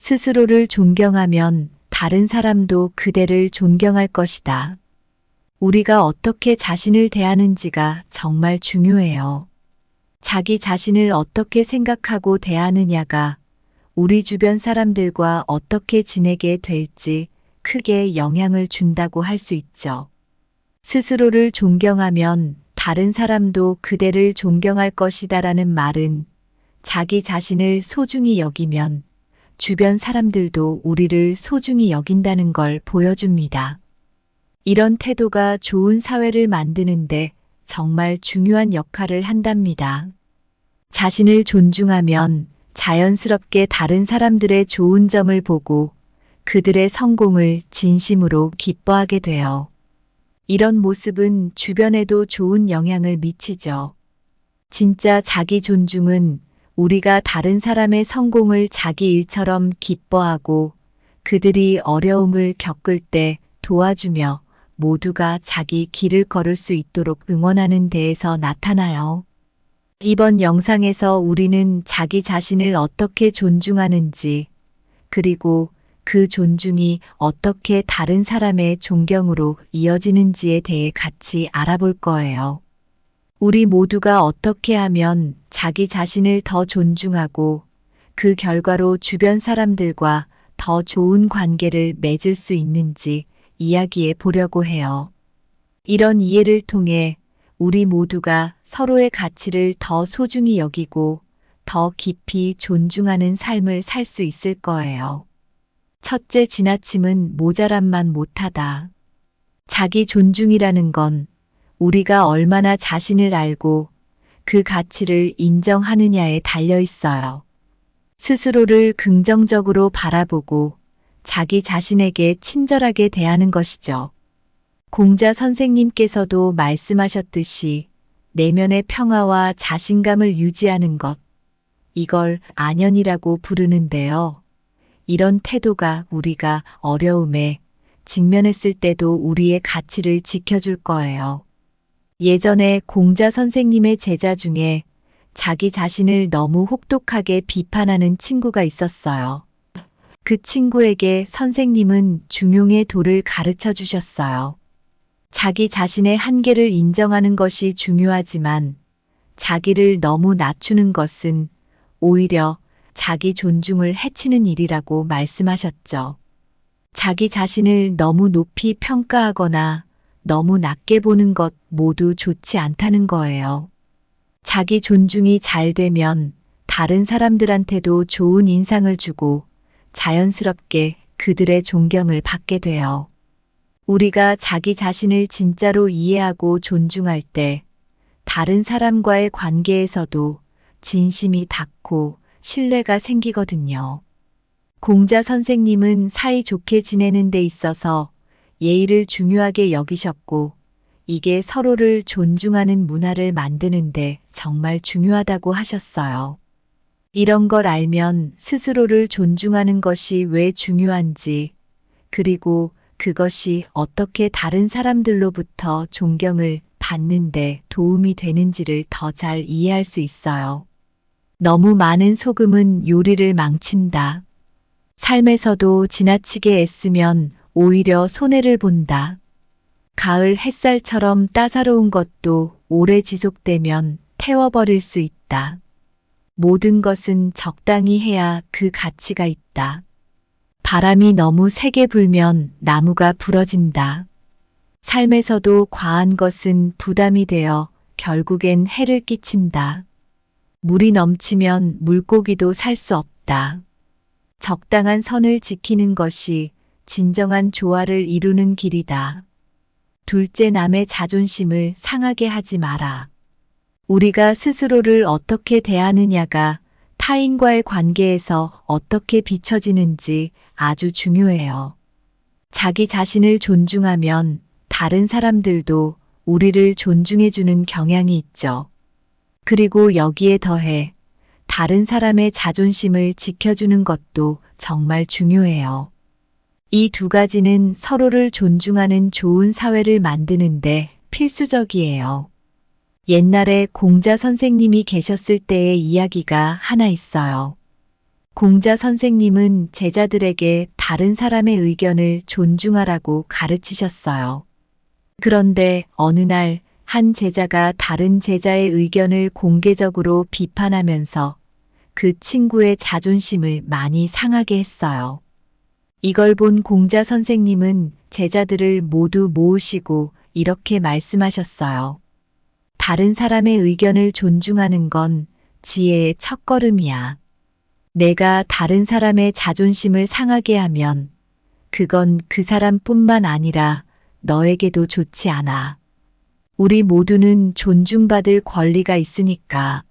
스스로를 존경하면 다른 사람도 그대를 존경할 것이다. 우리가 어떻게 자신을 대하는지가 정말 중요해요. 자기 자신을 어떻게 생각하고 대하느냐가 우리 주변 사람들과 어떻게 지내게 될지 크게 영향을 준다고 할 수 있죠. 스스로를 존경하면 다른 사람도 그대를 존경할 것이다라는 말은 자기 자신을 소중히 여기면 주변 사람들도 우리를 소중히 여긴다는 걸 보여줍니다. 이런 태도가 좋은 사회를 만드는데 정말 중요한 역할을 한답니다. 자신을 존중하면 자연스럽게 다른 사람들의 좋은 점을 보고 그들의 성공을 진심으로 기뻐하게 돼요. 이런 모습은 주변에도 좋은 영향을 미치죠. 진짜 자기 존중은 우리가 다른 사람의 성공을 자기 일처럼 기뻐하고 그들이 어려움을 겪을 때 도와주며 모두가 자기 길을 걸을 수 있도록 응원하는 데에서 나타나요. 이번 영상에서 우리는 자기 자신을 어떻게 존중하는지, 그리고 그 존중이 어떻게 다른 사람의 존경으로 이어지는지에 대해 같이 알아볼 거예요. 우리 모두가 어떻게 하면 자기 자신을 더 존중하고 그 결과로 주변 사람들과 더 좋은 관계를 맺을 수 있는지 이야기해 보려고 해요. 이런 이해를 통해 우리 모두가 서로의 가치를 더 소중히 여기고 더 깊이 존중하는 삶을 살 수 있을 거예요. 첫째, 지나침은 모자람만 못하다. 자기 존중이라는 건 우리가 얼마나 자신을 알고 그 가치를 인정하느냐에 달려 있어요. 스스로를 긍정적으로 바라보고 자기 자신에게 친절하게 대하는 것이죠. 공자 선생님께서도 말씀하셨듯이 내면의 평화와 자신감을 유지하는 것, 이걸 안연이라고 부르는데요. 이런 태도가 우리가 어려움에 직면했을 때도 우리의 가치를 지켜줄 거예요. 예전에 공자 선생님의 제자 중에 자기 자신을 너무 혹독하게 비판하는 친구가 있었어요. 그 친구에게 선생님은 중용의 도를 가르쳐 주셨어요. 자기 자신의 한계를 인정하는 것이 중요하지만 자기를 너무 낮추는 것은 오히려 자기 존중을 해치는 일이라고 말씀하셨죠. 자기 자신을 너무 높이 평가하거나 너무 낮게 보는 것 모두 좋지 않다는 거예요. 자기 존중이 잘 되면 다른 사람들한테도 좋은 인상을 주고 자연스럽게 그들의 존경을 받게 돼요. 우리가 자기 자신을 진짜로 이해하고 존중할 때 다른 사람과의 관계에서도 진심이 닿고 신뢰가 생기거든요. 공자 선생님은 사이좋게 지내는 데 있어서 예의를 중요하게 여기셨고 이게 서로를 존중하는 문화를 만드는데 정말 중요하다고 하셨어요. 이런 걸 알면 스스로를 존중하는 것이 왜 중요한지, 그리고 그것이 어떻게 다른 사람들로부터 존경을 받는데 도움이 되는지를 더 잘 이해할 수 있어요. 너무 많은 소금은 요리를 망친다. 삶에서도 지나치게 애쓰면 오히려 손해를 본다. 가을 햇살처럼 따사로운 것도 오래 지속되면 태워버릴 수 있다. 모든 것은 적당히 해야 그 가치가 있다. 바람이 너무 세게 불면 나무가 부러진다. 삶에서도 과한 것은 부담이 되어 결국엔 해를 끼친다. 물이 넘치면 물고기도 살 수 없다. 적당한 선을 지키는 것이 진정한 조화를 이루는 길이다. 둘째, 남의 자존심을 상하게 하지 마라. 우리가 스스로를 어떻게 대하느냐가 타인과의 관계에서 어떻게 비춰지는지 아주 중요해요. 자기 자신을 존중하면 다른 사람들도 우리를 존중해주는 경향이 있죠. 그리고 여기에 더해 다른 사람의 자존심을 지켜주는 것도 정말 중요해요. 이 두 가지는 서로를 존중하는 좋은 사회를 만드는데 필수적이에요. 옛날에 공자 선생님이 계셨을 때의 이야기가 하나 있어요. 공자 선생님은 제자들에게 다른 사람의 의견을 존중하라고 가르치셨어요. 그런데 어느 날 한 제자가 다른 제자의 의견을 공개적으로 비판하면서 그 친구의 자존심을 많이 상하게 했어요. 이걸 본 공자 선생님은 제자들을 모두 모으시고 이렇게 말씀하셨어요. 다른 사람의 의견을 존중하는 건 지혜의 첫걸음이야. 내가 다른 사람의 자존심을 상하게 하면 그건 그 사람뿐만 아니라 너에게도 좋지 않아. 우리 모두는 존중받을 권리가 있으니까.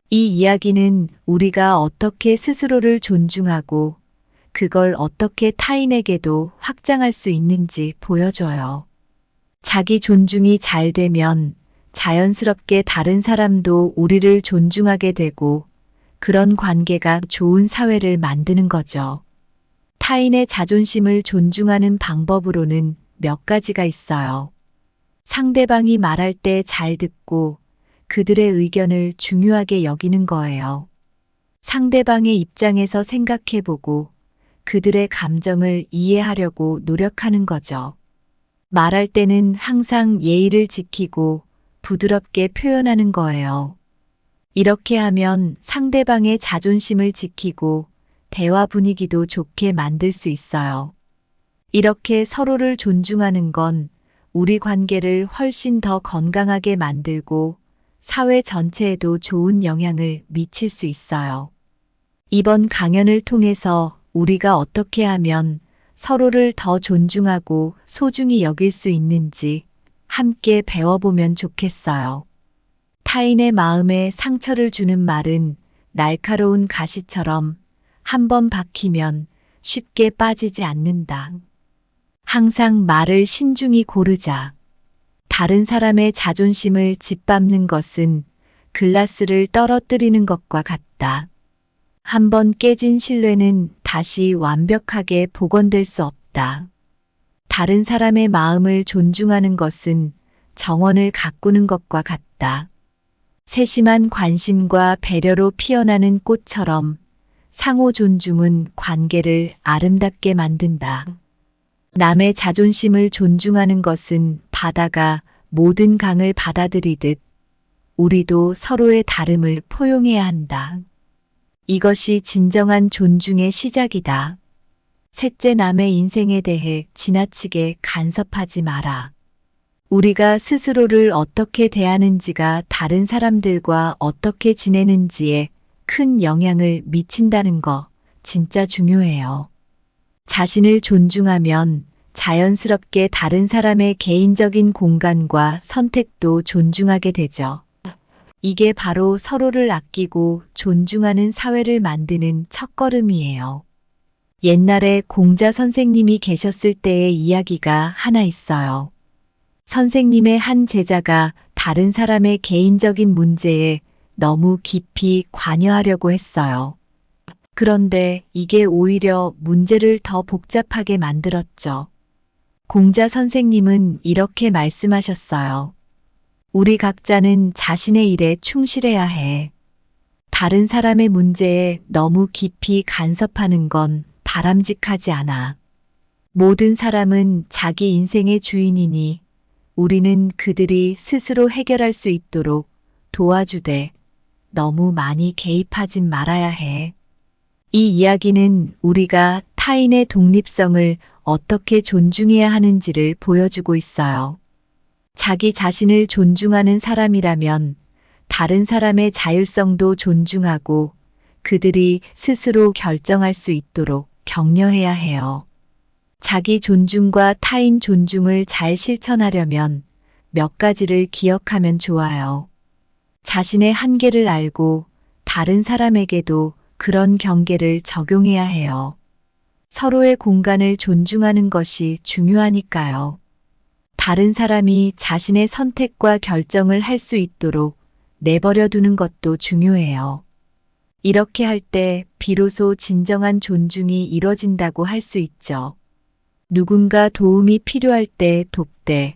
이 이야기는 우리가 어떻게 스스로를 존중하고 그걸 어떻게 타인에게도 확장할 수 있는지 보여줘요. 자기 존중이 잘 되면 자연스럽게 다른 사람도 우리를 존중하게 되고 그런 관계가 좋은 사회를 만드는 거죠. 타인의 자존심을 존중하는 방법으로는 몇 가지가 있어요. 상대방이 말할 때 잘 듣고 그들의 의견을 중요하게 여기는 거예요. 상대방의 입장에서 생각해보고 그들의 감정을 이해하려고 노력하는 거죠. 말할 때는 항상 예의를 지키고 부드럽게 표현하는 거예요. 이렇게 하면 상대방의 자존심을 지키고 대화 분위기도 좋게 만들 수 있어요. 이렇게 서로를 존중하는 건 우리 관계를 훨씬 더 건강하게 만들고 사회 전체에도 좋은 영향을 미칠 수 있어요. 이번 강연을 통해서 우리가 어떻게 하면 서로를 더 존중하고 소중히 여길 수 있는지 함께 배워보면 좋겠어요. 타인의 마음에 상처를 주는 말은 날카로운 가시처럼 한번 박히면 쉽게 빠지지 않는다. 항상 말을 신중히 고르자. 다른 사람의 자존심을 짓밟는 것은 글라스를 떨어뜨리는 것과 같다. 한번 깨진 신뢰는 다시 완벽하게 복원될 수 없다. 다른 사람의 마음을 존중하는 것은 정원을 가꾸는 것과 같다. 세심한 관심과 배려로 피어나는 꽃처럼 상호 존중은 관계를 아름답게 만든다. 남의 자존심을 존중하는 것은 바다가 모든 강을 받아들이듯 우리도 서로의 다름을 포용해야 한다. 이것이 진정한 존중의 시작이다. 셋째, 남의 인생에 대해 지나치게 간섭하지 마라. 우리가 스스로를 어떻게 대하는지가 다른 사람들과 어떻게 지내는지에 큰 영향을 미친다는 거 진짜 중요해요. 자신을 존중하면 자연스럽게 다른 사람의 개인적인 공간과 선택도 존중하게 되죠. 이게 바로 서로를 아끼고 존중하는 사회를 만드는 첫걸음이에요. 옛날에 공자 선생님이 계셨을 때의 이야기가 하나 있어요. 선생님의 한 제자가 다른 사람의 개인적인 문제에 너무 깊이 관여하려고 했어요. 그런데 이게 오히려 문제를 더 복잡하게 만들었죠. 공자 선생님은 이렇게 말씀하셨어요. 우리 각자는 자신의 일에 충실해야 해. 다른 사람의 문제에 너무 깊이 간섭하는 건 바람직하지 않아. 모든 사람은 자기 인생의 주인이니 우리는 그들이 스스로 해결할 수 있도록 도와주되 너무 많이 개입하진 말아야 해. 이 이야기는 우리가 타인의 독립성을 어떻게 존중해야 하는지를 보여주고 있어요. 자기 자신을 존중하는 사람이라면 다른 사람의 자율성도 존중하고 그들이 스스로 결정할 수 있도록 격려해야 해요. 자기 존중과 타인 존중을 잘 실천하려면 몇 가지를 기억하면 좋아요. 자신의 한계를 알고 다른 사람에게도 그런 경계를 적용해야 해요. 서로의 공간을 존중하는 것이 중요하니까요. 다른 사람이 자신의 선택과 결정을 할 수 있도록 내버려 두는 것도 중요해요. 이렇게 할 때 비로소 진정한 존중이 이뤄진다고 할 수 있죠. 누군가 도움이 필요할 때 돕되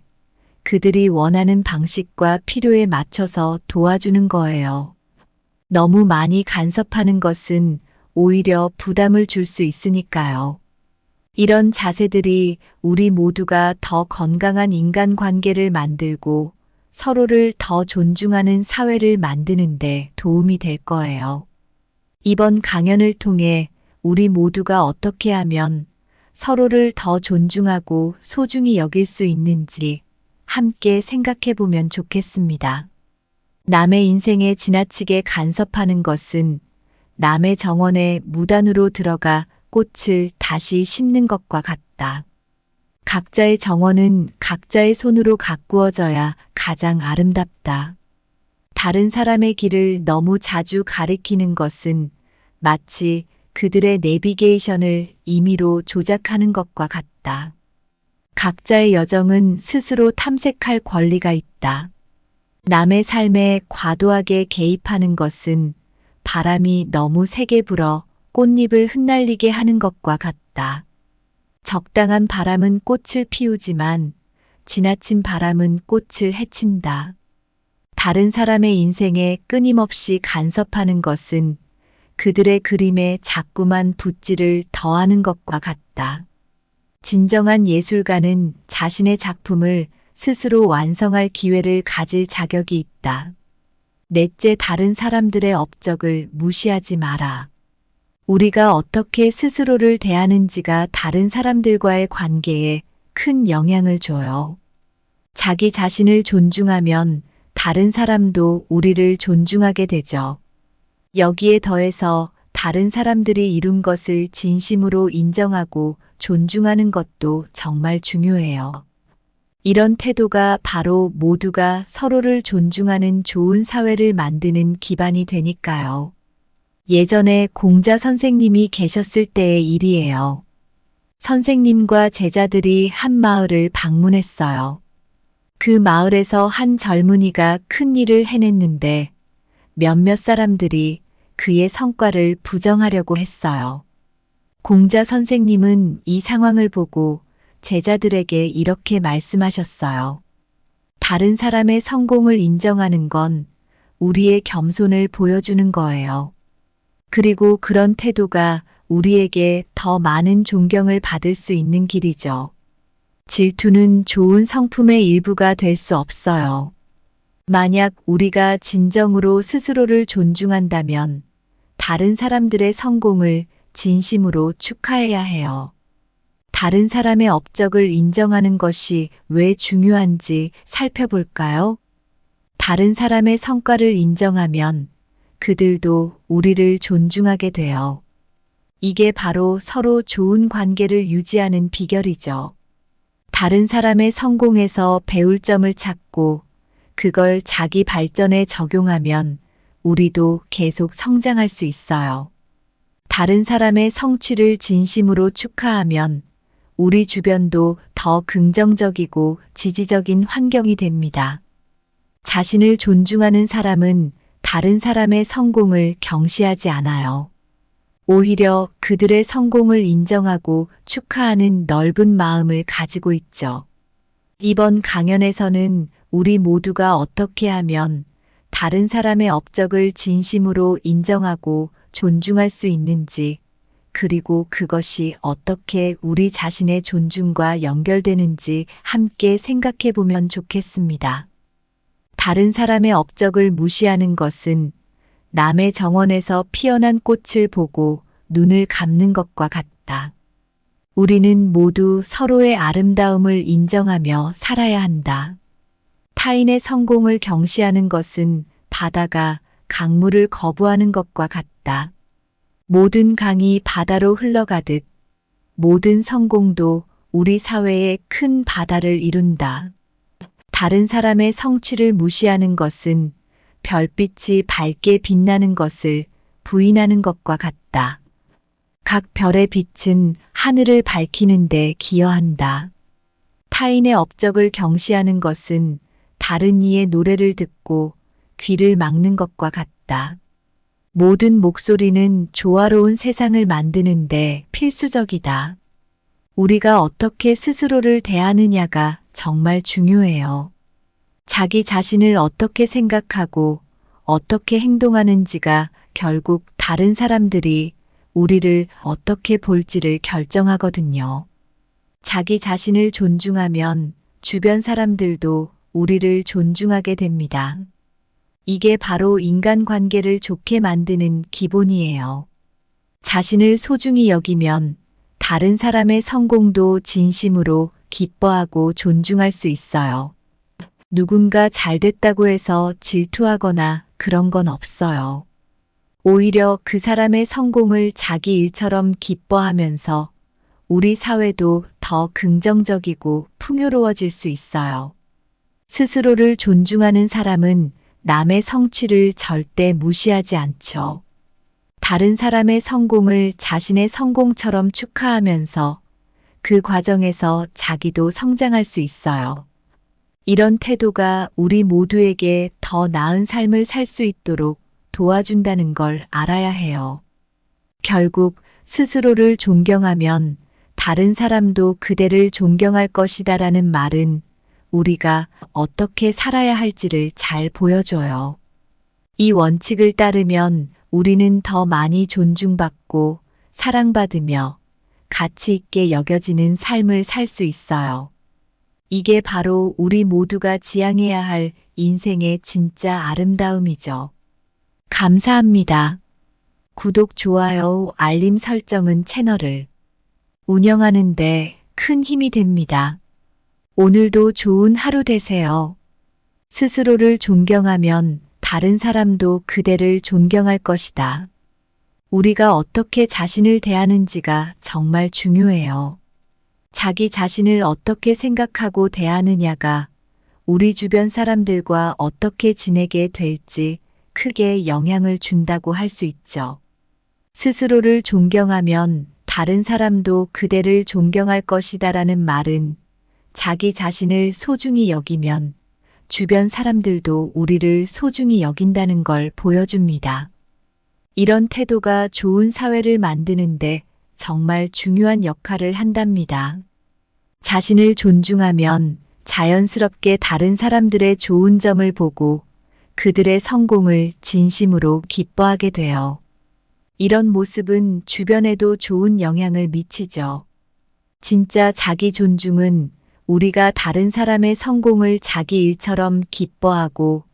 그들이 원하는 방식과 필요에 맞춰서 도와주는 거예요. 너무 많이 간섭하는 것은 오히려 부담을 줄 수 있으니까요. 이런 자세들이 우리 모두가 더 건강한 인간관계를 만들고 서로를 더 존중하는 사회를 만드는데 도움이 될 거예요. 이번 강연을 통해 우리 모두가 어떻게 하면 서로를 더 존중하고 소중히 여길 수 있는지 함께 생각해 보면 좋겠습니다. 남의 인생에 지나치게 간섭하는 것은 남의 정원에 무단으로 들어가 꽃을 다시 심는 것과 같다. 각자의 정원은 각자의 손으로 가꾸어져야 가장 아름답다. 다른 사람의 길을 너무 자주 가리키는 것은 마치 그들의 내비게이션을 임의로 조작하는 것과 같다. 각자의 여정은 스스로 탐색할 권리가 있다. 남의 삶에 과도하게 개입하는 것은 바람이 너무 세게 불어 꽃잎을 흩날리게 하는 것과 같다. 적당한 바람은 꽃을 피우지만 지나친 바람은 꽃을 해친다. 다른 사람의 인생에 끊임없이 간섭하는 것은 그들의 그림에 자꾸만 붓질을 더하는 것과 같다. 진정한 예술가는 자신의 작품을 스스로 완성할 기회를 가질 자격이 있다. 넷째, 다른 사람들의 업적을 무시하지 마라. 우리가 어떻게 스스로를 대하는지가 다른 사람들과의 관계에 큰 영향을 줘요. 자기 자신을 존중하면 다른 사람도 우리를 존중하게 되죠. 여기에 더해서 다른 사람들이 이룬 것을 진심으로 인정하고 존중하는 것도 정말 중요해요. 이런 태도가 바로 모두가 서로를 존중하는 좋은 사회를 만드는 기반이 되니까요. 예전에 공자 선생님이 계셨을 때의 일이에요. 선생님과 제자들이 한 마을을 방문했어요. 그 마을에서 한 젊은이가 큰 일을 해냈는데 몇몇 사람들이 그의 성과를 부정하려고 했어요. 공자 선생님은 이 상황을 보고 제자들에게 이렇게 말씀하셨어요. 다른 사람의 성공을 인정하는 건 우리의 겸손을 보여주는 거예요. 그리고 그런 태도가 우리에게 더 많은 존경을 받을 수 있는 길이죠. 질투는 좋은 성품의 일부가 될 수 없어요. 만약 우리가 진정으로 스스로를 존중한다면 다른 사람들의 성공을 진심으로 축하해야 해요. 다른 사람의 업적을 인정하는 것이 왜 중요한지 살펴볼까요? 다른 사람의 성과를 인정하면 그들도 우리를 존중하게 돼요. 이게 바로 서로 좋은 관계를 유지하는 비결이죠. 다른 사람의 성공에서 배울 점을 찾고 그걸 자기 발전에 적용하면 우리도 계속 성장할 수 있어요. 다른 사람의 성취를 진심으로 축하하면 우리 주변도 더 긍정적이고 지지적인 환경이 됩니다. 자신을 존중하는 사람은 다른 사람의 성공을 경시하지 않아요. 오히려 그들의 성공을 인정하고 축하하는 넓은 마음을 가지고 있죠. 이번 강연에서는 우리 모두가 어떻게 하면 다른 사람의 업적을 진심으로 인정하고 존중할 수 있는지, 그리고 그것이 어떻게 우리 자신의 존중과 연결되는지 함께 생각해 보면 좋겠습니다. 다른 사람의 업적을 무시하는 것은 남의 정원에서 피어난 꽃을 보고 눈을 감는 것과 같다. 우리는 모두 서로의 아름다움을 인정하며 살아야 한다. 타인의 성공을 경시하는 것은 바다가 강물을 거부하는 것과 같다. 모든 강이 바다로 흘러가듯 모든 성공도 우리 사회에 큰 바다를 이룬다. 다른 사람의 성취를 무시하는 것은 별빛이 밝게 빛나는 것을 부인하는 것과 같다. 각 별의 빛은 하늘을 밝히는 데 기여한다. 타인의 업적을 경시하는 것은 다른 이의 노래를 듣고 귀를 막는 것과 같다. 모든 목소리는 조화로운 세상을 만드는데 필수적이다. 우리가 어떻게 스스로를 대하느냐가 정말 중요해요. 자기 자신을 어떻게 생각하고 어떻게 행동하는지가 결국 다른 사람들이 우리를 어떻게 볼지를 결정하거든요. 자기 자신을 존중하면 주변 사람들도 우리를 존중하게 됩니다. 이게 바로 인간관계를 좋게 만드는 기본이에요. 자신을 소중히 여기면 다른 사람의 성공도 진심으로 기뻐하고 존중할 수 있어요. 누군가 잘 됐다고 해서 질투하거나 그런 건 없어요. 오히려 그 사람의 성공을 자기 일처럼 기뻐하면서 우리 사회도 더 긍정적이고 풍요로워질 수 있어요. 스스로를 존중하는 사람은 남의 성취를 절대 무시하지 않죠. 다른 사람의 성공을 자신의 성공처럼 축하하면서 그 과정에서 자기도 성장할 수 있어요. 이런 태도가 우리 모두에게 더 나은 삶을 살 수 있도록 도와준다는 걸 알아야 해요. 결국 스스로를 존경하면 다른 사람도 그대를 존경할 것이다라는 말은 우리가 어떻게 살아야 할지를 잘 보여줘요. 이 원칙을 따르면 우리는 더 많이 존중받고 사랑받으며 가치 있게 여겨지는 삶을 살 수 있어요. 이게 바로 우리 모두가 지향해야 할 인생의 진짜 아름다움이죠. 감사합니다. 구독, 좋아요, 알림 설정은 채널을 운영하는 데 큰 힘이 됩니다. 오늘도 좋은 하루 되세요. 스스로를 존경하면 다른 사람도 그대를 존경할 것이다. 우리가 어떻게 자신을 대하는지가 정말 중요해요. 자기 자신을 어떻게 생각하고 대하느냐가 우리 주변 사람들과 어떻게 지내게 될지 크게 영향을 준다고 할 수 있죠. 스스로를 존경하면 다른 사람도 그대를 존경할 것이다라는 말은 자기 자신을 소중히 여기면 주변 사람들도 우리를 소중히 여긴다는 걸 보여줍니다. 이런 태도가 좋은 사회를 만드는데 정말 중요한 역할을 한답니다. 자신을 존중하면 자연스럽게 다른 사람들의 좋은 점을 보고 그들의 성공을 진심으로 기뻐하게 돼요. 이런 모습은 주변에도 좋은 영향을 미치죠. 진짜 자기 존중은 우리가 다른 사람의 성공을 자기 일처럼 기뻐하고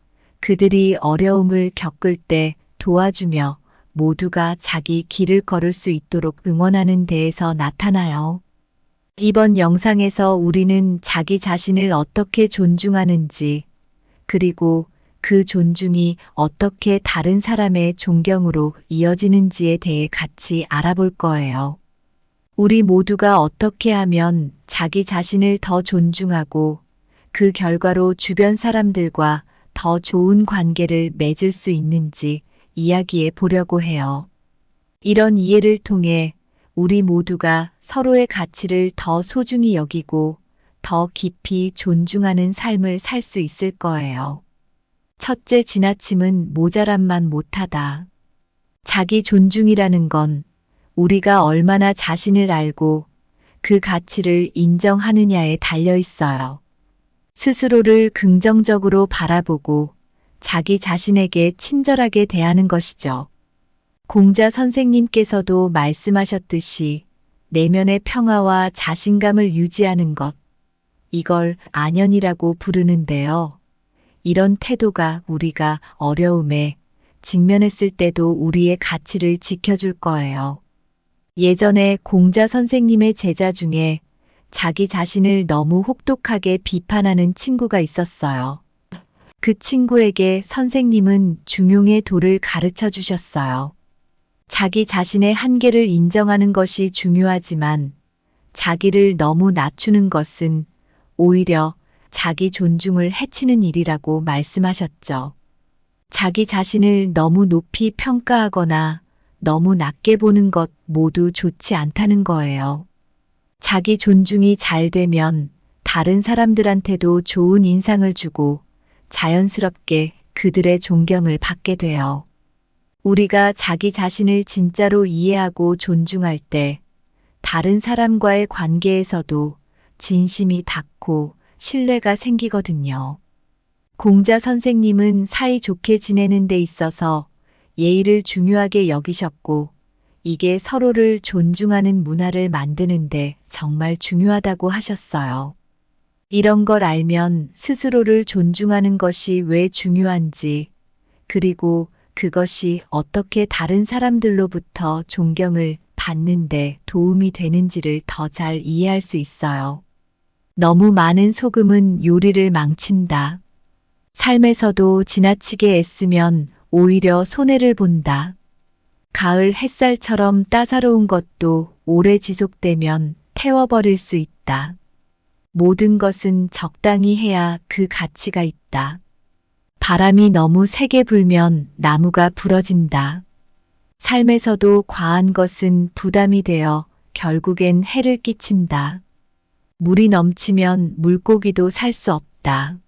그들이 어려움을 겪을 때 도와주며 모두가 자기 길을 걸을 수 있도록 응원하는 데에서 나타나요. 이번 영상에서 우리는 자기 자신을 어떻게 존중하는지, 그리고 그 존중이 어떻게 다른 사람의 존경으로 이어지는지에 대해 같이 알아볼 거예요. 우리 모두가 어떻게 하면 자기 자신을 더 존중하고 그 결과로 주변 사람들과 더 좋은 관계를 맺을 수 있는지 이야기해 보려고 해요. 이런 이해를 통해 우리 모두가 서로의 가치를 더 소중히 여기고 더 깊이 존중하는 삶을 살 수 있을 거예요. 첫째, 지나침은 모자람만 못하다. 자기 존중이라는 건 우리가 얼마나 자신을 알고 그 가치를 인정하느냐에 달려 있어요. 스스로를 긍정적으로 바라보고 자기 자신에게 친절하게 대하는 것이죠. 공자 선생님께서도 말씀하셨듯이 내면의 평화와 자신감을 유지하는 것, 이걸 안연이라고 부르는데요. 이런 태도가 우리가 어려움에 직면했을 때도 우리의 가치를 지켜줄 거예요. 예전에 공자 선생님의 제자 중에 자기 자신을 너무 혹독하게 비판하는 친구가 있었어요. 그 친구에게 선생님은 중용의 도를 가르쳐 주셨어요. 자기 자신의 한계를 인정하는 것이 중요하지만 자기를 너무 낮추는 것은 오히려 자기 존중을 해치는 일이라고 말씀하셨죠. 자기 자신을 너무 높이 평가하거나 너무 낮게 보는 것 모두 좋지 않다는 거예요. 자기 존중이 잘 되면 다른 사람들한테도 좋은 인상을 주고 자연스럽게 그들의 존경을 받게 돼요. 우리가 자기 자신을 진짜로 이해하고 존중할 때 다른 사람과의 관계에서도 진심이 닿고 신뢰가 생기거든요. 공자 선생님은 사이좋게 지내는 데 있어서 예의를 중요하게 여기셨고 이게 서로를 존중하는 문화를 만드는데 정말 중요하다고 하셨어요. 이런 걸 알면 스스로를 존중하는 것이 왜 중요한지, 그리고 그것이 어떻게 다른 사람들로부터 존경을 받는데 도움이 되는지를 더 잘 이해할 수 있어요. 너무 많은 소금은 요리를 망친다. 삶에서도 지나치게 애쓰면 오히려 손해를 본다. 가을 햇살처럼 따사로운 것도 오래 지속되면 태워버릴 수 있다. 모든 것은 적당히 해야 그 가치가 있다. 바람이 너무 세게 불면 나무가 부러진다. 삶에서도 과한 것은 부담이 되어 결국엔 해를 끼친다. 물이 넘치면 물고기도 살 수 없다.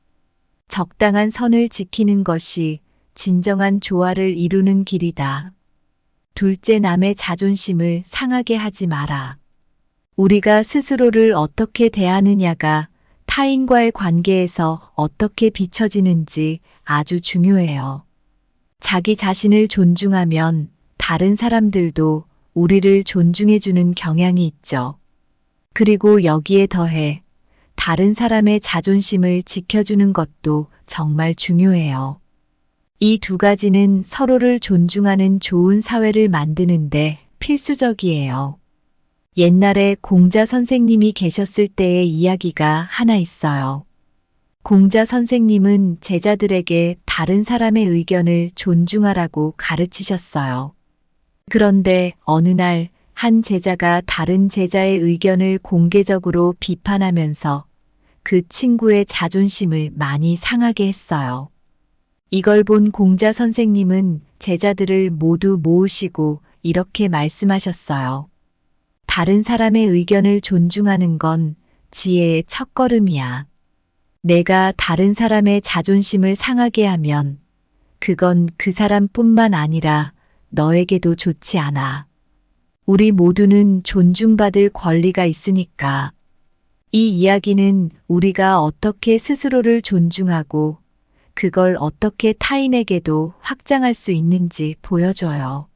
적당한 선을 지키는 것이 진정한 조화를 이루는 길이다. 둘째, 남의 자존심을 상하게 하지 마라. 우리가 스스로를 어떻게 대하느냐가 타인과의 관계에서 어떻게 비춰지는지 아주 중요해요. 자기 자신을 존중하면 다른 사람들도 우리를 존중해주는 경향이 있죠. 그리고 여기에 더해 다른 사람의 자존심을 지켜주는 것도 정말 중요해요. 이 두 가지는 서로를 존중하는 좋은 사회를 만드는데 필수적이에요. 옛날에 공자 선생님이 계셨을 때의 이야기가 하나 있어요. 공자 선생님은 제자들에게 다른 사람의 의견을 존중하라고 가르치셨어요. 그런데 어느 날 한 제자가 다른 제자의 의견을 공개적으로 비판하면서 그 친구의 자존심을 많이 상하게 했어요. 이걸 본 공자 선생님은 제자들을 모두 모으시고 이렇게 말씀하셨어요. 다른 사람의 의견을 존중하는 건 지혜의 첫걸음이야. 내가 다른 사람의 자존심을 상하게 하면 그건 그 사람뿐만 아니라 너에게도 좋지 않아. 우리 모두는 존중받을 권리가 있으니까. 이 이야기는 우리가 어떻게 스스로를 존중하고 그걸 어떻게 타인에게도 확장할 수 있는지 보여줘요.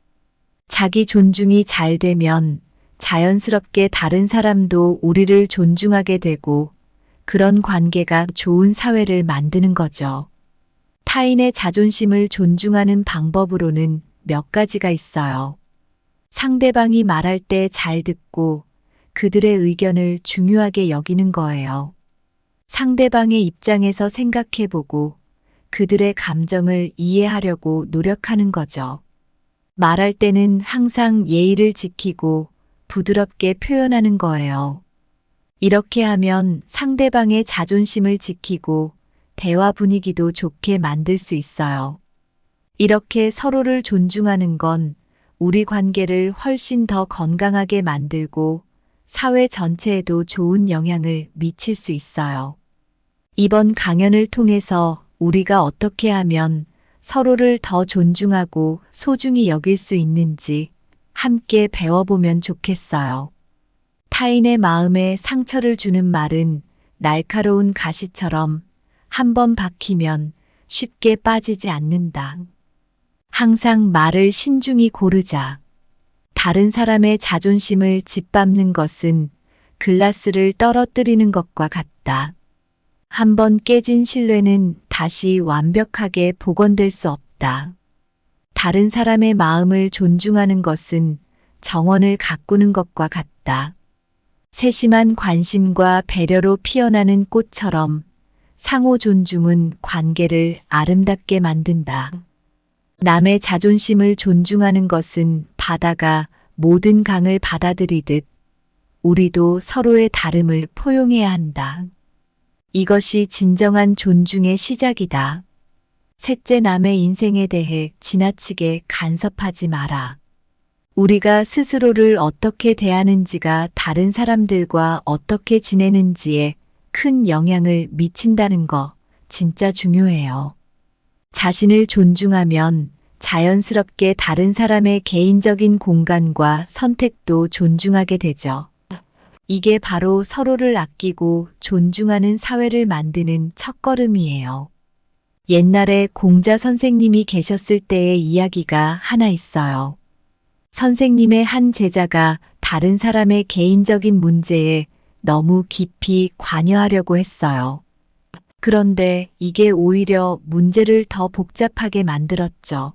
자기 존중이 잘 되면 자연스럽게 다른 사람도 우리를 존중하게 되고 그런 관계가 좋은 사회를 만드는 거죠. 타인의 자존심을 존중하는 방법으로는 몇 가지가 있어요. 상대방이 말할 때 잘 듣고 그들의 의견을 중요하게 여기는 거예요. 상대방의 입장에서 생각해보고 그들의 감정을 이해하려고 노력하는 거죠. 말할 때는 항상 예의를 지키고 부드럽게 표현하는 거예요. 이렇게 하면 상대방의 자존심을 지키고 대화 분위기도 좋게 만들 수 있어요. 이렇게 서로를 존중하는 건 우리 관계를 훨씬 더 건강하게 만들고 사회 전체에도 좋은 영향을 미칠 수 있어요. 이번 강연을 통해서 우리가 어떻게 하면 서로를 더 존중하고 소중히 여길 수 있는지 함께 배워보면 좋겠어요. 타인의 마음에 상처를 주는 말은 날카로운 가시처럼 한번 박히면 쉽게 빠지지 않는다. 항상 말을 신중히 고르자. 다른 사람의 자존심을 짓밟는 것은 글라스를 떨어뜨리는 것과 같다. 한번 깨진 신뢰는 다시 완벽하게 복원될 수 없다. 다른 사람의 마음을 존중하는 것은 정원을 가꾸는 것과 같다. 세심한 관심과 배려로 피어나는 꽃처럼 상호 존중은 관계를 아름답게 만든다. 남의 자존심을 존중하는 것은 바다가 모든 강을 받아들이듯 우리도 서로의 다름을 포용해야 한다. 이것이 진정한 존중의 시작이다. 셋째, 남의 인생에 대해 지나치게 간섭하지 마라. 우리가 스스로를 어떻게 대하는지가 다른 사람들과 어떻게 지내는지에 큰 영향을 미친다는 거 진짜 중요해요. 자신을 존중하면 자연스럽게 다른 사람의 개인적인 공간과 선택도 존중하게 되죠. 이게 바로 서로를 아끼고 존중하는 사회를 만드는 첫걸음이에요. 옛날에 공자 선생님이 계셨을 때의 이야기가 하나 있어요. 선생님의 한 제자가 다른 사람의 개인적인 문제에 너무 깊이 관여하려고 했어요. 그런데 이게 오히려 문제를 더 복잡하게 만들었죠.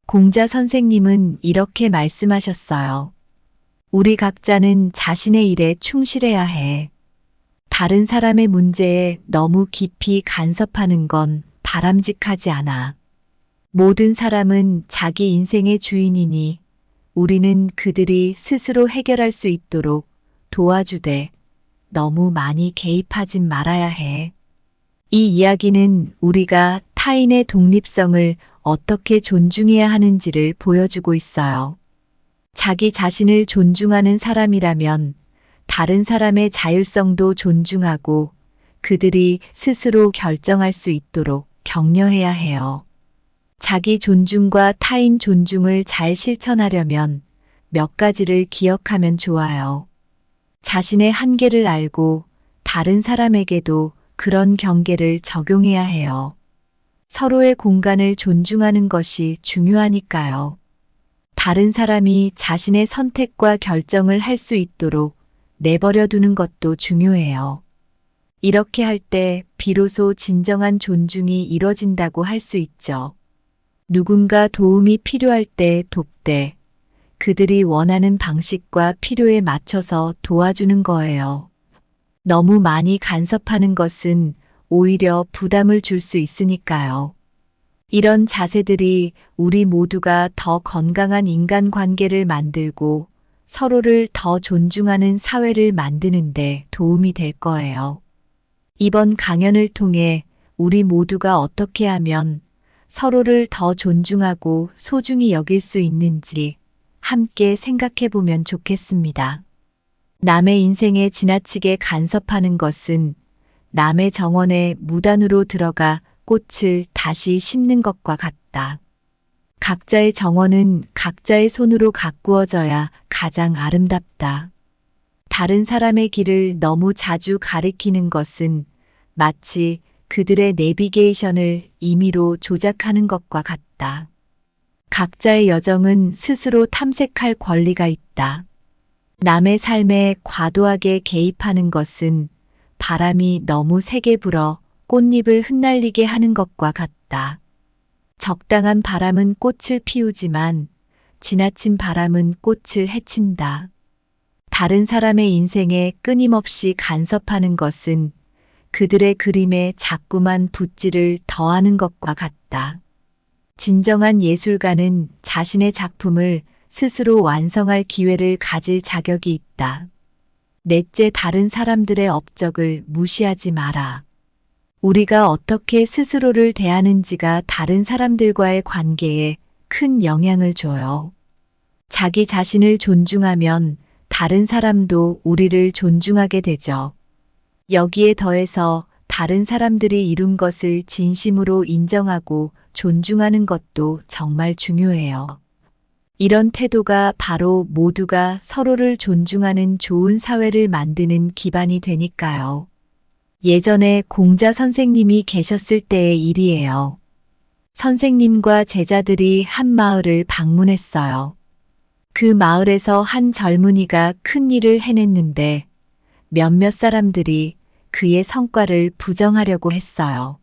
공자 선생님은 이렇게 말씀하셨어요. 우리 각자는 자신의 일에 충실해야 해. 다른 사람의 문제에 너무 깊이 간섭하는 건 바람직하지 않아. 모든 사람은 자기 인생의 주인이니 우리는 그들이 스스로 해결할 수 있도록 도와주되 너무 많이 개입하진 말아야 해. 이 이야기는 우리가 타인의 독립성을 어떻게 존중해야 하는지를 보여주고 있어요. 자기 자신을 존중하는 사람이라면 다른 사람의 자율성도 존중하고 그들이 스스로 결정할 수 있도록 격려해야 해요. 자기 존중과 타인 존중을 잘 실천하려면 몇 가지를 기억하면 좋아요. 자신의 한계를 알고 다른 사람에게도 그런 경계를 적용해야 해요. 서로의 공간을 존중하는 것이 중요하니까요. 다른 사람이 자신의 선택과 결정을 할 수 있도록 내버려 두는 것도 중요해요. 이렇게 할 때 비로소 진정한 존중이 이뤄진다고 할 수 있죠. 누군가 도움이 필요할 때 돕되 그들이 원하는 방식과 필요에 맞춰서 도와주는 거예요. 너무 많이 간섭하는 것은 오히려 부담을 줄 수 있으니까요. 이런 자세들이 우리 모두가 더 건강한 인간관계를 만들고 서로를 더 존중하는 사회를 만드는데 도움이 될 거예요. 이번 강연을 통해 우리 모두가 어떻게 하면 서로를 더 존중하고 소중히 여길 수 있는지 함께 생각해 보면 좋겠습니다. 남의 인생에 지나치게 간섭하는 것은 남의 정원에 무단으로 들어가 꽃을 다시 심는 것과 같다. 각자의 정원은 각자의 손으로 가꾸어져야 가장 아름답다. 다른 사람의 길을 너무 자주 가리키는 것은 마치 그들의 내비게이션을 임의로 조작하는 것과 같다. 각자의 여정은 스스로 탐색할 권리가 있다. 남의 삶에 과도하게 개입하는 것은 바람이 너무 세게 불어 꽃잎을 흩날리게 하는 것과 같다. 적당한 바람은 꽃을 피우지만 지나친 바람은 꽃을 해친다. 다른 사람의 인생에 끊임없이 간섭하는 것은 그들의 그림에 자꾸만 붓질을 더하는 것과 같다. 진정한 예술가는 자신의 작품을 스스로 완성할 기회를 가질 자격이 있다. 넷째, 다른 사람들의 업적을 무시하지 마라. 우리가 어떻게 스스로를 대하는지가 다른 사람들과의 관계에 큰 영향을 줘요. 자기 자신을 존중하면 다른 사람도 우리를 존중하게 되죠. 여기에 더해서 다른 사람들이 이룬 것을 진심으로 인정하고 존중하는 것도 정말 중요해요. 이런 태도가 바로 모두가 서로를 존중하는 좋은 사회를 만드는 기반이 되니까요. 예전에 공자 선생님이 계셨을 때의 일이에요. 선생님과 제자들이 한 마을을 방문했어요. 그 마을에서 한 젊은이가 큰 일을 해냈는데 몇몇 사람들이 그의 성과를 부정하려고 했어요.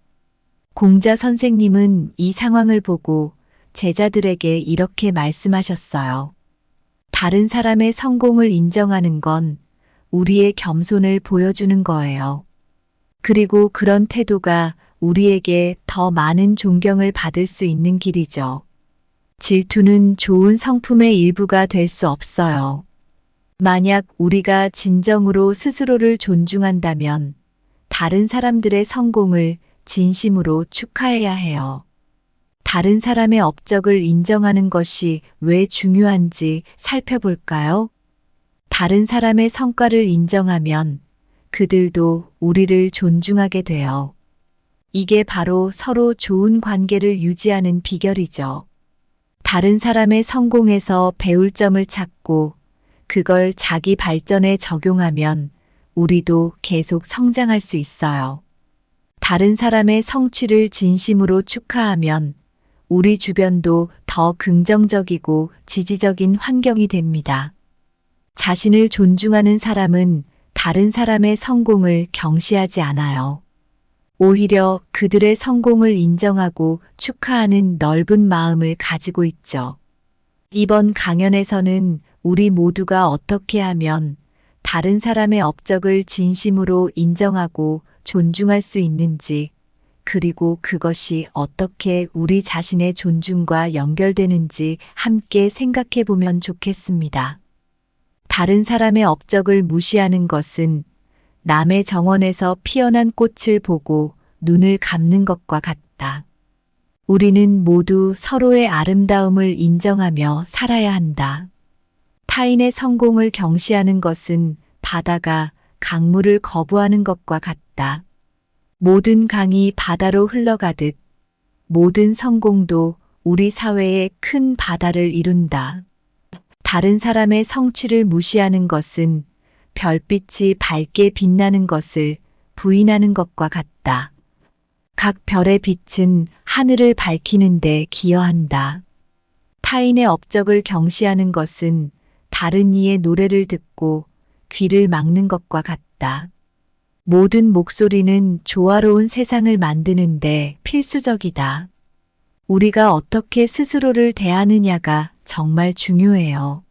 공자 선생님은 이 상황을 보고 제자들에게 이렇게 말씀하셨어요. 다른 사람의 성공을 인정하는 건 우리의 겸손을 보여주는 거예요. 그리고 그런 태도가 우리에게 더 많은 존경을 받을 수 있는 길이죠. 질투는 좋은 성품의 일부가 될 수 없어요. 만약 우리가 진정으로 스스로를 존중한다면 다른 사람들의 성공을 진심으로 축하해야 해요. 다른 사람의 업적을 인정하는 것이 왜 중요한지 살펴볼까요? 다른 사람의 성과를 인정하면 그들도 우리를 존중하게 돼요. 이게 바로 서로 좋은 관계를 유지하는 비결이죠. 다른 사람의 성공에서 배울 점을 찾고 그걸 자기 발전에 적용하면 우리도 계속 성장할 수 있어요. 다른 사람의 성취를 진심으로 축하하면 우리 주변도 더 긍정적이고 지지적인 환경이 됩니다. 자신을 존중하는 사람은 다른 사람의 성공을 경시하지 않아요. 오히려 그들의 성공을 인정하고 축하하는 넓은 마음을 가지고 있죠. 이번 강연에서는 우리 모두가 어떻게 하면 다른 사람의 업적을 진심으로 인정하고 존중할 수 있는지, 그리고 그것이 어떻게 우리 자신의 존중과 연결되는지 함께 생각해 보면 좋겠습니다. 다른 사람의 업적을 무시하는 것은 남의 정원에서 피어난 꽃을 보고 눈을 감는 것과 같다. 우리는 모두 서로의 아름다움을 인정하며 살아야 한다. 타인의 성공을 경시하는 것은 바다가 강물을 거부하는 것과 같다. 모든 강이 바다로 흘러가듯 모든 성공도 우리 사회의 큰 바다를 이룬다. 다른 사람의 성취를 무시하는 것은 별빛이 밝게 빛나는 것을 부인하는 것과 같다. 각 별의 빛은 하늘을 밝히는 데 기여한다. 타인의 업적을 경시하는 것은 다른 이의 노래를 듣고 귀를 막는 것과 같다. 모든 목소리는 조화로운 세상을 만드는 데 필수적이다. 우리가 어떻게 스스로를 대하느냐가 정말 중요해요.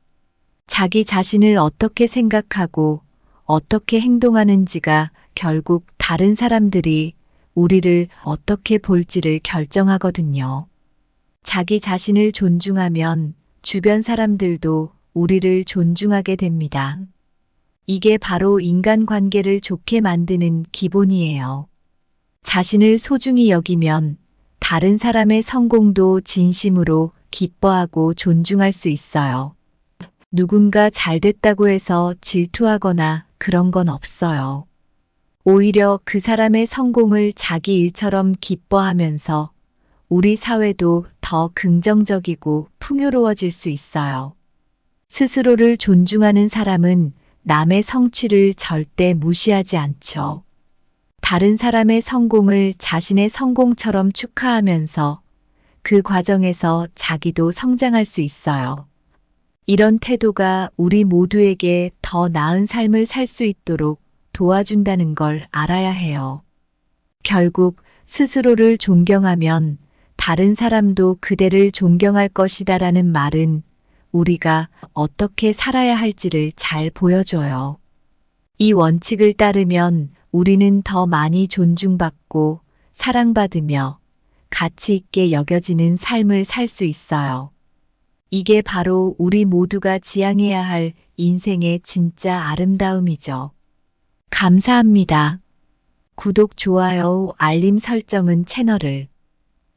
자기 자신을 어떻게 생각하고 어떻게 행동하는지가 결국 다른 사람들이 우리를 어떻게 볼지를 결정하거든요. 자기 자신을 존중하면 주변 사람들도 우리를 존중하게 됩니다. 이게 바로 인간관계를 좋게 만드는 기본이에요. 자신을 소중히 여기면 다른 사람의 성공도 진심으로 기뻐하고 존중할 수 있어요. 누군가 잘 됐다고 해서 질투하거나 그런 건 없어요. 오히려 그 사람의 성공을 자기 일처럼 기뻐하면서 우리 사회도 더 긍정적이고 풍요로워질 수 있어요. 스스로를 존중하는 사람은 남의 성취를 절대 무시하지 않죠. 다른 사람의 성공을 자신의 성공처럼 축하하면서 그 과정에서 자기도 성장할 수 있어요. 이런 태도가 우리 모두에게 더 나은 삶을 살 수 있도록 도와준다는 걸 알아야 해요. 결국 스스로를 존경하면 다른 사람도 그대를 존경할 것이다라는 말은 우리가 어떻게 살아야 할지를 잘 보여줘요. 이 원칙을 따르면 우리는 더 많이 존중받고 사랑받으며 가치 있게 여겨지는 삶을 살 수 있어요. 이게 바로 우리 모두가 지향해야 할 인생의 진짜 아름다움이죠. 감사합니다. 구독, 좋아요, 알림 설정은 채널을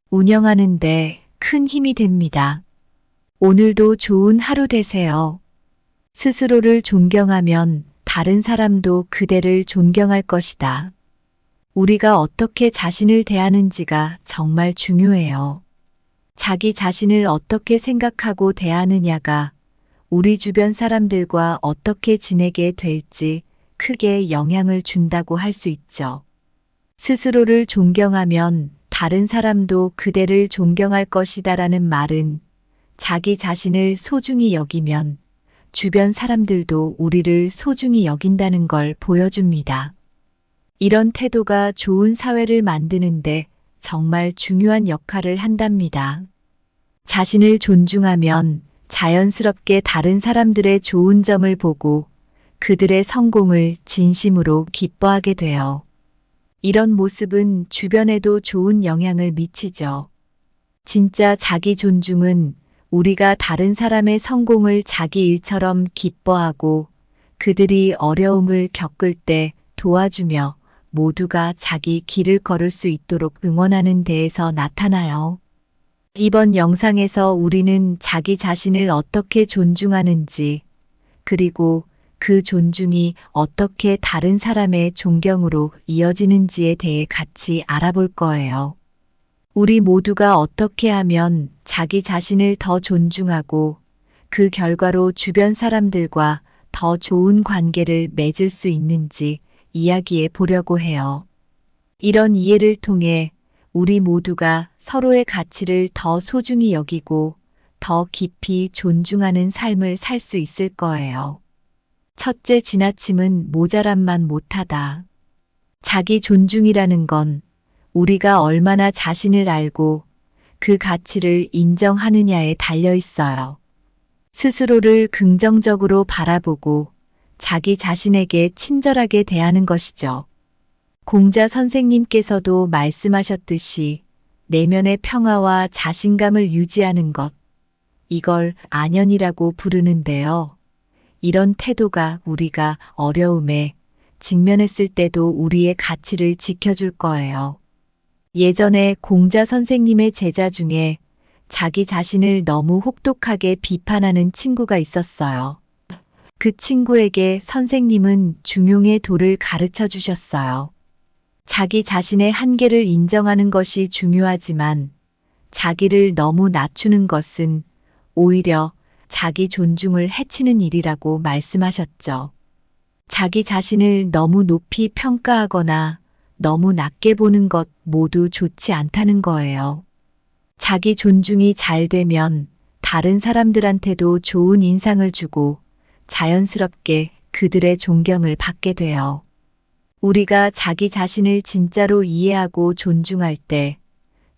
운영하는 데 큰 힘이 됩니다. 오늘도 좋은 하루 되세요. 스스로를 존경하면 다른 사람도 그대를 존경할 것이다. 우리가 어떻게 자신을 대하는지가 정말 중요해요. 자기 자신을 어떻게 생각하고 대하느냐가 우리 주변 사람들과 어떻게 지내게 될지 크게 영향을 준다고 할 수 있죠. 스스로를 존경하면 다른 사람도 그대를 존경할 것이다라는 말은 자기 자신을 소중히 여기면 주변 사람들도 우리를 소중히 여긴다는 걸 보여줍니다. 이런 태도가 좋은 사회를 만드는데 정말 중요한 역할을 한답니다. 자신을 존중하면 자연스럽게 다른 사람들의 좋은 점을 보고 그들의 성공을 진심으로 기뻐하게 돼요. 이런 모습은 주변에도 좋은 영향을 미치죠. 진짜 자기 존중은 우리가 다른 사람의 성공을 자기 일처럼 기뻐하고 그들이 어려움을 겪을 때 도와주며 모두가 자기 길을 걸을 수 있도록 응원하는 데에서 나타나요. 이번 영상에서 우리는 자기 자신을 어떻게 존중하는지, 그리고 그 존중이 어떻게 다른 사람의 존경으로 이어지는지에 대해 같이 알아볼 거예요. 우리 모두가 어떻게 하면 자기 자신을 더 존중하고 그 결과로 주변 사람들과 더 좋은 관계를 맺을 수 있는지 이야기해 보려고 해요. 이런 이해를 통해 우리 모두가 서로의 가치를 더 소중히 여기고 더 깊이 존중하는 삶을 살 수 있을 거예요. 첫째, 지나침은 모자람만 못하다. 자기 존중이라는 건 우리가 얼마나 자신을 알고 그 가치를 인정하느냐에 달려 있어요. 스스로를 긍정적으로 바라보고 자기 자신에게 친절하게 대하는 것이죠. 공자 선생님께서도 말씀하셨듯이 내면의 평화와 자신감을 유지하는 것, 이걸 안연이라고 부르는데요. 이런 태도가 우리가 어려움에 직면했을 때도 우리의 가치를 지켜줄 거예요. 예전에 공자 선생님의 제자 중에 자기 자신을 너무 혹독하게 비판하는 친구가 있었어요. 그 친구에게 선생님은 중용의 도를 가르쳐 주셨어요. 자기 자신의 한계를 인정하는 것이 중요하지만 자기를 너무 낮추는 것은 오히려 자기 존중을 해치는 일이라고 말씀하셨죠. 자기 자신을 너무 높이 평가하거나 너무 낮게 보는 것 모두 좋지 않다는 거예요. 자기 존중이 잘 되면 다른 사람들한테도 좋은 인상을 주고 자연스럽게 그들의 존경을 받게 돼요. 우리가 자기 자신을 진짜로 이해하고 존중할 때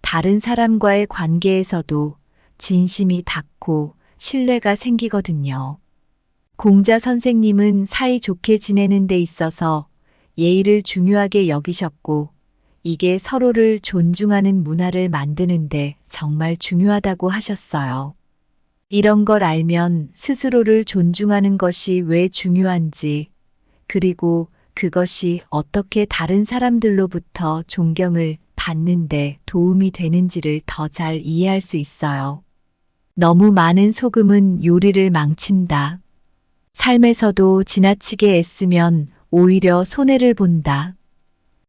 다른 사람과의 관계에서도 진심이 닿고 신뢰가 생기거든요. 공자 선생님은 사이좋게 지내는 데 있어서 예의를 중요하게 여기셨고 이게 서로를 존중하는 문화를 만드는데 정말 중요하다고 하셨어요. 이런 걸 알면 스스로를 존중하는 것이 왜 중요한지, 그리고 그것이 어떻게 다른 사람들로부터 존경을 받는데 도움이 되는지를 더 잘 이해할 수 있어요. 너무 많은 소금은 요리를 망친다. 삶에서도 지나치게 애쓰면 오히려 손해를 본다.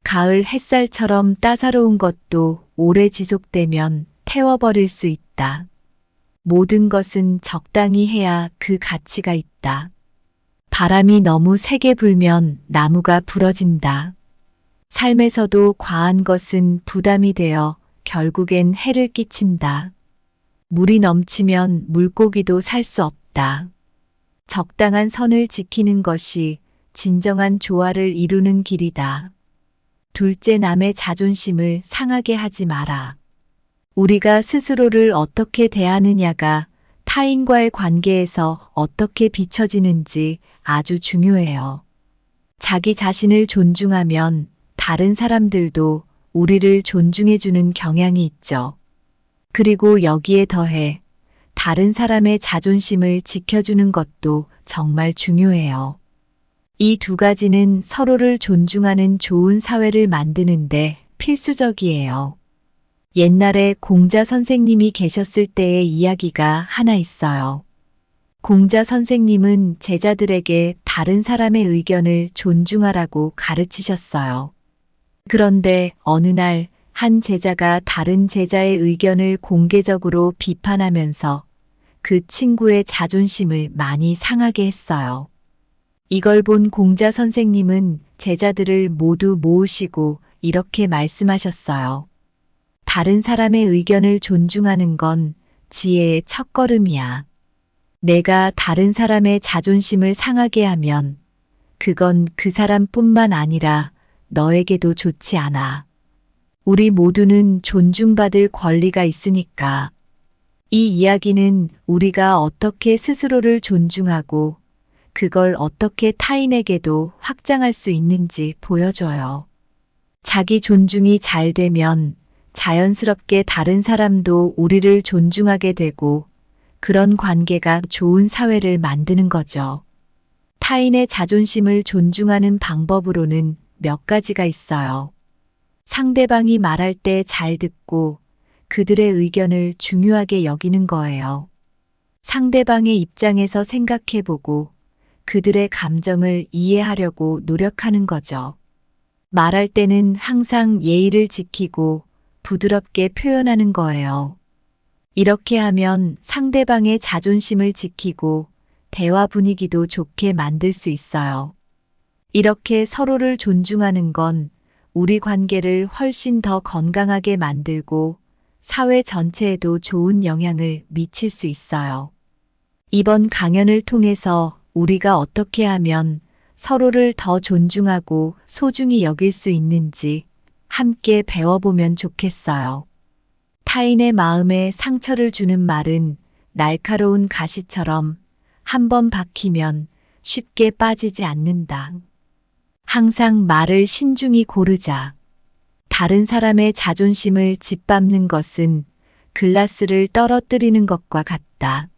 가을 햇살처럼 따사로운 것도 오래 지속되면 태워버릴 수 있다. 모든 것은 적당히 해야 그 가치가 있다. 바람이 너무 세게 불면 나무가 부러진다. 삶에서도 과한 것은 부담이 되어 결국엔 해를 끼친다. 물이 넘치면 물고기도 살 수 없다. 적당한 선을 지키는 것이 진정한 조화를 이루는 길이다. 둘째, 남의 자존심을 상하게 하지 마라. 우리가 스스로를 어떻게 대하느냐가 타인과의 관계에서 어떻게 비춰지는지 아주 중요해요. 자기 자신을 존중하면 다른 사람들도 우리를 존중해주는 경향이 있죠. 그리고 여기에 더해 다른 사람의 자존심을 지켜주는 것도 정말 중요해요. 이 두 가지는 서로를 존중하는 좋은 사회를 만드는데 필수적이에요. 옛날에 공자 선생님이 계셨을 때의 이야기가 하나 있어요. 공자 선생님은 제자들에게 다른 사람의 의견을 존중하라고 가르치셨어요. 그런데 어느 날 한 제자가 다른 제자의 의견을 공개적으로 비판하면서 그 친구의 자존심을 많이 상하게 했어요. 이걸 본 공자 선생님은 제자들을 모두 모으시고 이렇게 말씀하셨어요. 다른 사람의 의견을 존중하는 건 지혜의 첫걸음이야. 내가 다른 사람의 자존심을 상하게 하면 그건 그 사람뿐만 아니라 너에게도 좋지 않아. 우리 모두는 존중받을 권리가 있으니까. 이 이야기는 우리가 어떻게 스스로를 존중하고 그걸 어떻게 타인에게도 확장할 수 있는지 보여줘요. 자기 존중이 잘 되면 자연스럽게 다른 사람도 우리를 존중하게 되고 그런 관계가 좋은 사회를 만드는 거죠. 타인의 자존심을 존중하는 방법으로는 몇 가지가 있어요. 상대방이 말할 때 잘 듣고 그들의 의견을 중요하게 여기는 거예요. 상대방의 입장에서 생각해보고 그들의 감정을 이해하려고 노력하는 거죠. 말할 때는 항상 예의를 지키고 부드럽게 표현하는 거예요. 이렇게 하면 상대방의 자존심을 지키고 대화 분위기도 좋게 만들 수 있어요. 이렇게 서로를 존중하는 건 우리 관계를 훨씬 더 건강하게 만들고 사회 전체에도 좋은 영향을 미칠 수 있어요. 이번 강연을 통해서 우리가 어떻게 하면 서로를 더 존중하고 소중히 여길 수 있는지 함께 배워보면 좋겠어요. 타인의 마음에 상처를 주는 말은 날카로운 가시처럼 한번 박히면 쉽게 빠지지 않는다. 항상 말을 신중히 고르자. 다른 사람의 자존심을 짓밟는 것은 글라스를 떨어뜨리는 것과 같다.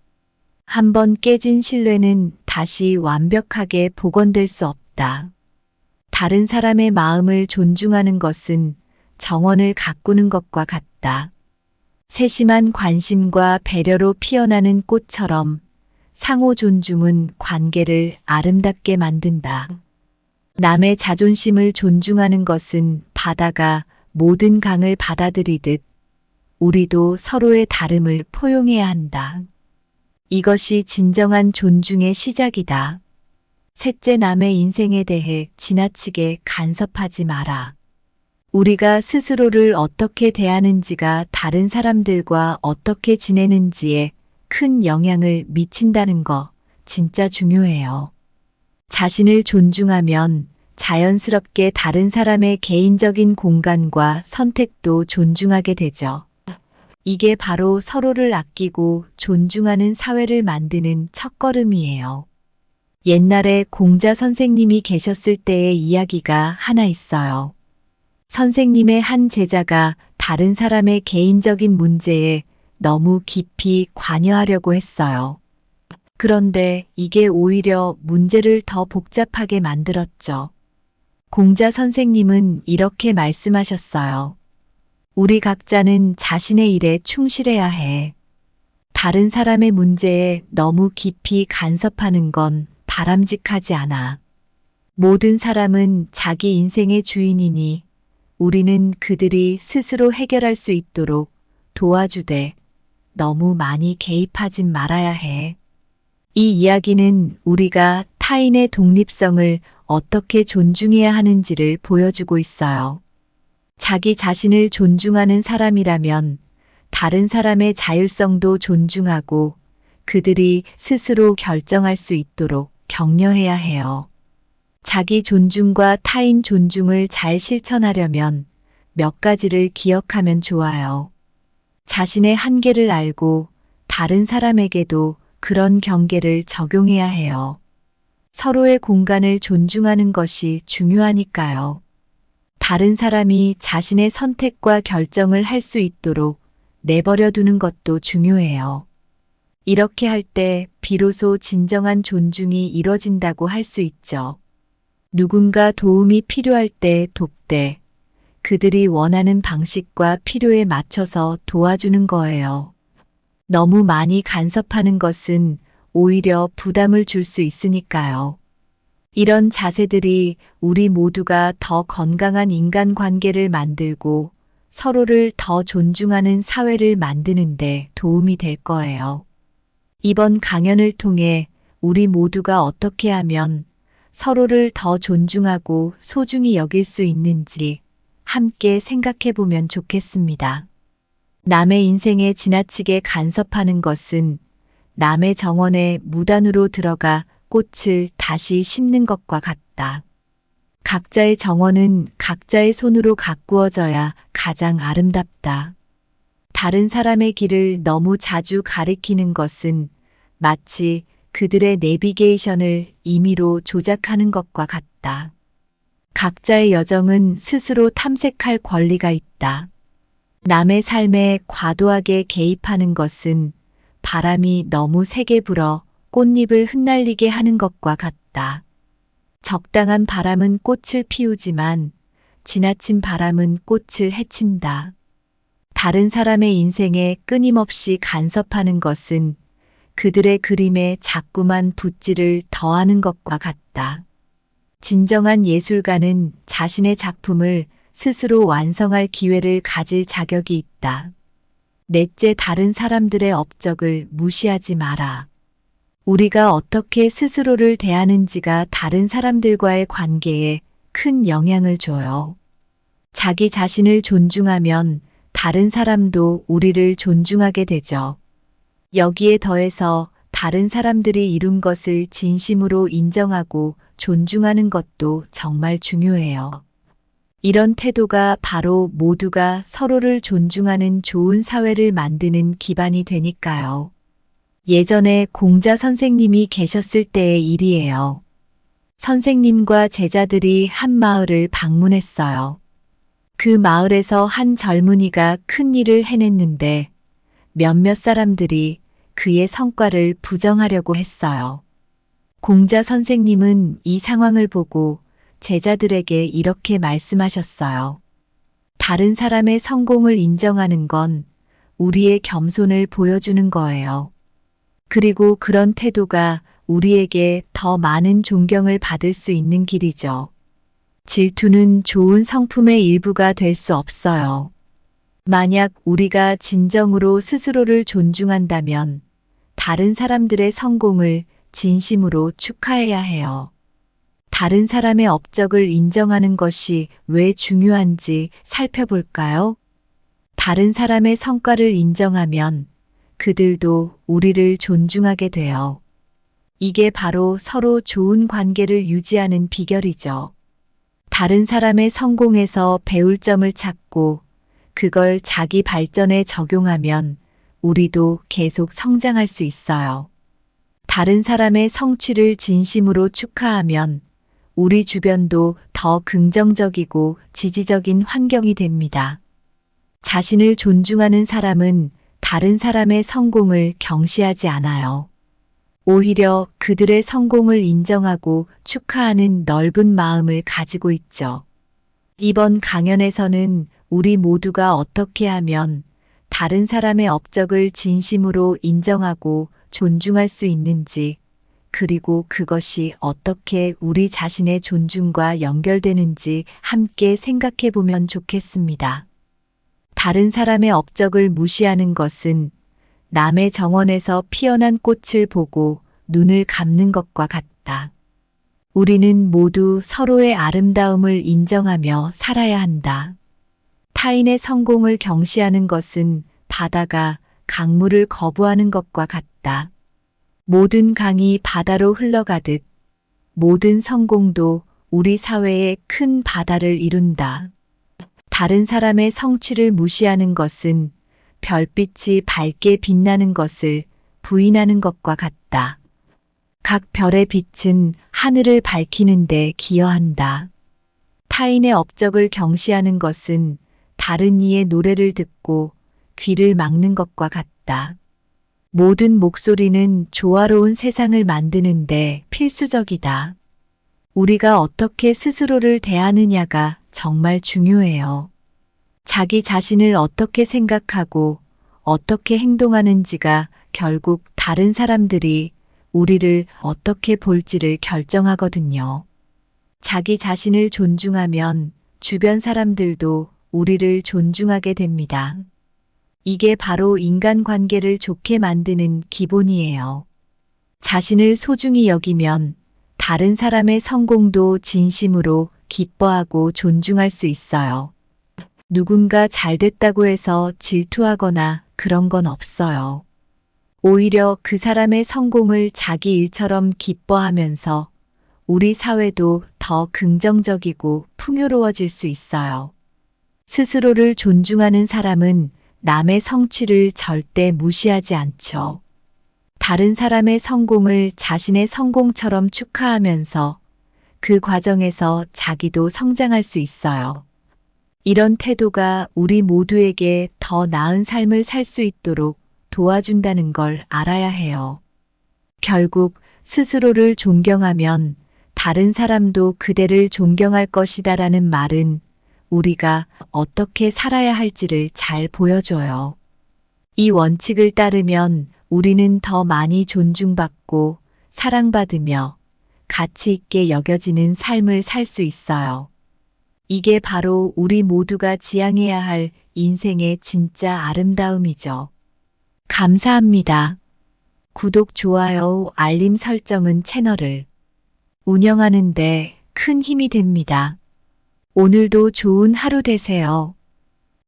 한번 깨진 신뢰는 다시 완벽하게 복원될 수 없다. 다른 사람의 마음을 존중하는 것은 정원을 가꾸는 것과 같다. 세심한 관심과 배려로 피어나는 꽃처럼 상호 존중은 관계를 아름답게 만든다. 남의 자존심을 존중하는 것은 바다가 모든 강을 받아들이듯 우리도 서로의 다름을 포용해야 한다. 이것이 진정한 존중의 시작이다. 셋째, 남의 인생에 대해 지나치게 간섭하지 마라. 우리가 스스로를 어떻게 대하는지가 다른 사람들과 어떻게 지내는지에 큰 영향을 미친다는 거 진짜 중요해요. 자신을 존중하면 자연스럽게 다른 사람의 개인적인 공간과 선택도 존중하게 되죠. 이게 바로 서로를 아끼고 존중하는 사회를 만드는 첫걸음이에요. 옛날에 공자 선생님이 계셨을 때의 이야기가 하나 있어요. 선생님의 한 제자가 다른 사람의 개인적인 문제에 너무 깊이 관여하려고 했어요. 그런데 이게 오히려 문제를 더 복잡하게 만들었죠. 공자 선생님은 이렇게 말씀하셨어요. 우리 각자는 자신의 일에 충실해야 해. 다른 사람의 문제에 너무 깊이 간섭하는 건 바람직하지 않아. 모든 사람은 자기 인생의 주인이니 우리는 그들이 스스로 해결할 수 있도록 도와주되 너무 많이 개입하진 말아야 해. 이 이야기는 우리가 타인의 독립성을 어떻게 존중해야 하는지를 보여주고 있어요. 자기 자신을 존중하는 사람이라면 다른 사람의 자율성도 존중하고 그들이 스스로 결정할 수 있도록 격려해야 해요. 자기 존중과 타인 존중을 잘 실천하려면 몇 가지를 기억하면 좋아요. 자신의 한계를 알고 다른 사람에게도 그런 경계를 적용해야 해요. 서로의 공간을 존중하는 것이 중요하니까요. 다른 사람이 자신의 선택과 결정을 할 수 있도록 내버려 두는 것도 중요해요. 이렇게 할 때 비로소 진정한 존중이 이뤄진다고 할 수 있죠. 누군가 도움이 필요할 때 돕되 그들이 원하는 방식과 필요에 맞춰서 도와주는 거예요. 너무 많이 간섭하는 것은 오히려 부담을 줄 수 있으니까요. 이런 자세들이 우리 모두가 더 건강한 인간관계를 만들고 서로를 더 존중하는 사회를 만드는데 도움이 될 거예요. 이번 강연을 통해 우리 모두가 어떻게 하면 서로를 더 존중하고 소중히 여길 수 있는지 함께 생각해 보면 좋겠습니다. 남의 인생에 지나치게 간섭하는 것은 남의 정원에 무단으로 들어가 꽃을 다시 심는 것과 같다. 각자의 정원은 각자의 손으로 가꾸어져야 가장 아름답다. 다른 사람의 길을 너무 자주 가리키는 것은 마치 그들의 내비게이션을 임의로 조작하는 것과 같다. 각자의 여정은 스스로 탐색할 권리가 있다. 남의 삶에 과도하게 개입하는 것은 바람이 너무 세게 불어 꽃잎을 흩날리게 하는 것과 같다. 적당한 바람은 꽃을 피우지만 지나친 바람은 꽃을 해친다. 다른 사람의 인생에 끊임없이 간섭하는 것은 그들의 그림에 자꾸만 붓질을 더하는 것과 같다. 진정한 예술가는 자신의 작품을 스스로 완성할 기회를 가질 자격이 있다. 넷째, 다른 사람들의 업적을 무시하지 마라. 우리가 어떻게 스스로를 대하는지가 다른 사람들과의 관계에 큰 영향을 줘요. 자기 자신을 존중하면 다른 사람도 우리를 존중하게 되죠. 여기에 더해서 다른 사람들이 이룬 것을 진심으로 인정하고 존중하는 것도 정말 중요해요. 이런 태도가 바로 모두가 서로를 존중하는 좋은 사회를 만드는 기반이 되니까요. 예전에 공자 선생님이 계셨을 때의 일이에요. 선생님과 제자들이 한 마을을 방문했어요. 그 마을에서 한 젊은이가 큰 일을 해냈는데 몇몇 사람들이 그의 성과를 부정하려고 했어요. 공자 선생님은 이 상황을 보고 제자들에게 이렇게 말씀하셨어요. 다른 사람의 성공을 인정하는 건 우리의 겸손을 보여주는 거예요. 그리고 그런 태도가 우리에게 더 많은 존경을 받을 수 있는 길이죠. 질투는 좋은 성품의 일부가 될 수 없어요. 만약 우리가 진정으로 스스로를 존중한다면 다른 사람들의 성공을 진심으로 축하해야 해요. 다른 사람의 업적을 인정하는 것이 왜 중요한지 살펴볼까요? 다른 사람의 성과를 인정하면 그들도 우리를 존중하게 돼요. 이게 바로 서로 좋은 관계를 유지하는 비결이죠. 다른 사람의 성공에서 배울 점을 찾고 그걸 자기 발전에 적용하면 우리도 계속 성장할 수 있어요. 다른 사람의 성취를 진심으로 축하하면 우리 주변도 더 긍정적이고 지지적인 환경이 됩니다. 자신을 존중하는 사람은 다른 사람의 성공을 경시하지 않아요. 오히려 그들의 성공을 인정하고 축하하는 넓은 마음을 가지고 있죠. 이번 강연에서는 우리 모두가 어떻게 하면 다른 사람의 업적을 진심으로 인정하고 존중할 수 있는지, 그리고 그것이 어떻게 우리 자신의 존중과 연결되는지 함께 생각해 보면 좋겠습니다. 다른 사람의 업적을 무시하는 것은 남의 정원에서 피어난 꽃을 보고 눈을 감는 것과 같다. 우리는 모두 서로의 아름다움을 인정하며 살아야 한다. 타인의 성공을 경시하는 것은 바다가 강물을 거부하는 것과 같다. 모든 강이 바다로 흘러가듯 모든 성공도 우리 사회의 큰 바다를 이룬다. 다른 사람의 성취를 무시하는 것은 별빛이 밝게 빛나는 것을 부인하는 것과 같다. 각 별의 빛은 하늘을 밝히는 데 기여한다. 타인의 업적을 경시하는 것은 다른 이의 노래를 듣고 귀를 막는 것과 같다. 모든 목소리는 조화로운 세상을 만드는데 필수적이다. 우리가 어떻게 스스로를 대하느냐가 정말 중요해요. 자기 자신을 어떻게 생각하고 어떻게 행동하는지가 결국 다른 사람들이 우리를 어떻게 볼지를 결정하거든요. 자기 자신을 존중하면 주변 사람들도 우리를 존중하게 됩니다. 이게 바로 인간관계를 좋게 만드는 기본이에요. 자신을 소중히 여기면 다른 사람의 성공도 진심으로 기뻐하고 존중할 수 있어요. 누군가 잘 됐다고 해서 질투하거나 그런 건 없어요. 오히려 그 사람의 성공을 자기 일처럼 기뻐하면서 우리 사회도 더 긍정적이고 풍요로워질 수 있어요. 스스로를 존중하는 사람은 남의 성취를 절대 무시하지 않죠. 다른 사람의 성공을 자신의 성공처럼 축하하면서 그 과정에서 자기도 성장할 수 있어요. 이런 태도가 우리 모두에게 더 나은 삶을 살 수 있도록 도와준다는 걸 알아야 해요. 결국 스스로를 존경하면 다른 사람도 그대를 존경할 것이다라는 말은 우리가 어떻게 살아야 할지를 잘 보여줘요. 이 원칙을 따르면 우리는 더 많이 존중받고 사랑받으며 가치 있게 여겨지는 삶을 살 수 있어요. 이게 바로 우리 모두가 지향해야 할 인생의 진짜 아름다움이죠. 감사합니다. 구독, 좋아요, 알림 설정은 채널을 운영하는 데 큰 힘이 됩니다. 오늘도 좋은 하루 되세요.